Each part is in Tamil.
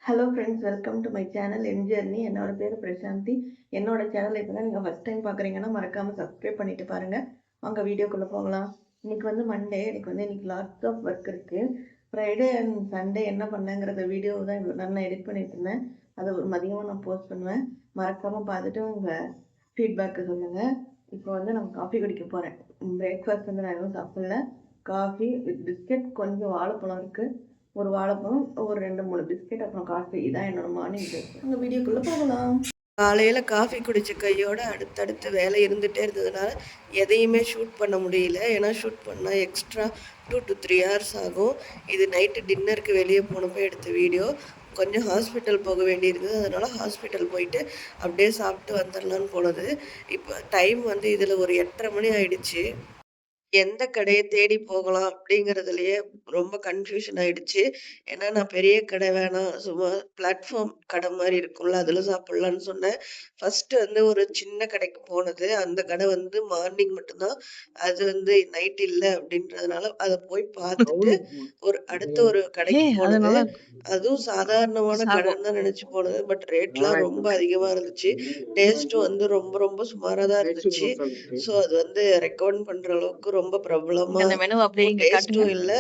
Hello friends, welcome to my channel N journey. என்னோட பேர் பிரசாந்தி. என்னோட சேனல் இப்போ தான் நீங்கள் ஃபஸ்ட் டைம் பார்க்குறீங்கன்னா மறக்காமல் சப்ஸ்கிரைப் பண்ணிட்டு பாருங்கள். வாங்க வீடியோக்குள்ளே போகலாம். இன்னைக்கு வந்து மண்டே. இன்னைக்கு லாட்ஸ் ஆஃப் ஒர்க் இருக்குது. ஃப்ரைடே அண்ட் சண்டே என்ன பண்ணேங்கிறத வீடியோ தான் நான் எடிட் பண்ணிட்டு இருந்தேன். அதை ஒரு மதியமாக நான் போஸ்ட் பண்ணுவேன். மறக்காமல் பார்த்துட்டு உங்கள் ஃபீட்பேக்கு சொல்லுங்கள். இப்போ வந்து நான் காஃபி குடிக்க போகிறேன். பிரேக்ஃபாஸ்ட் வந்து நான் எதுவும் சாப்பிடல. காஃபி வித் பிஸ்கெட், கொஞ்சம் வாழைப்பழம் இருக்குது, ஒரு வாழைப்பழம், ஒரு 2-3 பிஸ்கெட், அப்புறம் காஃபி. இதான் என்னோட மார்னிங் பிரேக். உங்கள் வீடியோக்குள்ளே போகலாம். காலையில் காஃபி குடித்த கையோட அடுத்தடுத்து வேலை இருந்துகிட்டே இருந்ததுனால எதையுமே ஷூட் பண்ண முடியல. ஏன்னா ஷூட் பண்ணால் எக்ஸ்ட்ரா 2 to 3 hours ஆகும். இது நைட்டு டின்னருக்கு வெளியே போனப்போ எடுத்த வீடியோ. கொஞ்சம் ஹாஸ்பிட்டல் போக வேண்டியிருந்தது, அதனால் ஹாஸ்பிட்டல் போயிட்டு அப்படியே சாப்பிட்டு வந்துடலான்னு போனது. இப்போ டைம் வந்து இதில் ஒரு 8:30 மணி ஆயிடுச்சு. எந்த கடைய தேடி போகலாம் அப்படிங்கிறதுலயே ரொம்ப கன்ஃபியூஷன் ஆயிடுச்சு. ஏன்னா நான் பெரிய கடை வேணாம், சும்மா பிளாட்ஃபார்ம் கடை மாதிரி இருக்கும்ல, அதில் சாப்பிட்லான்னு சொன்னேன். ஃபர்ஸ்ட் வந்து ஒரு சின்ன கடைக்கு போனது. அந்த கடை வந்து மார்னிங் மட்டும்தான், அது வந்து நைட் இல்லை அப்படின்றதுனால அதை போய் பார்த்துட்டு அடுத்த ஒரு கடைக்கு போனது. அதுவும் சாதாரணமான கடைன்னு தான் நினைச்சு போனது. பட் ரேட்லாம் ரொம்ப அதிகமா இருந்துச்சு. டேஸ்ட்டும் வந்து ரொம்ப ரொம்ப சுமாரா தான் இருந்துச்சு. ஸோ அது வந்து ரெக்கமெண்ட் பண்ற அளவுக்கு ரொம்ப பிரபலமா டேஸ்ட்டும் இல்லை,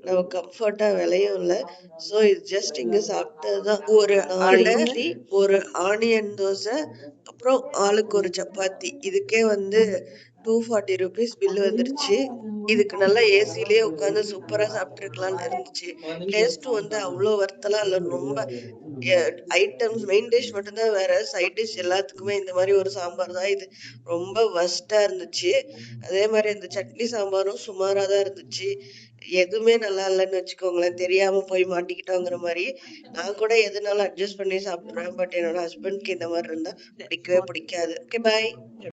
நம்ம கம்ஃபர்ட்டா விலையும் இல்லை. ஸோ இது ஜஸ்ட் இங்க சாப்பிட்டதுதான். ஒரு 4 இட்லி, ஒரு ஆனியன் தோசை, அப்புறம் ஆளுக்கு ஒரு சப்பாத்தி. இதுக்கே வந்து 240 ருபீஸ் பில்லு வந்துருச்சு. இதுக்கு நல்லா ஏசிலேயே உட்காந்து சூப்பரா சாப்பிட்டுருக்கலாம்னு இருந்துச்சு. டேஸ்ட்டும் வந்து அவ்வளோ வர்த்தலாம் இல்லை. ரொம்ப ஐட்டம்ஸ் மெயின் டிஷ் மட்டும்தான் வேற, சைட் டிஷ் எல்லாத்துக்குமே இந்த மாதிரி ஒரு சாம்பார் தான். இது ரொம்ப வர்ஸ்டா இருந்துச்சு. அதே மாதிரி இந்த சட்னி சாம்பாரும் சுமாரா தான் இருந்துச்சு. எதுவுமே நல்லா இல்லைன்னு வச்சுக்கோங்களேன். தெரியாம போய் மாட்டிக்கிட்டோங்கிற மாதிரி. நான் கூட எதுனாலும் அட்ஜஸ்ட் பண்ணி சாப்பிடுவேன். பட் என்னோட ஹஸ்பண்ட்க்கு இந்த மாதிரி இருந்தா பிடிக்கவே பிடிக்காது. ஓகே, பாய்.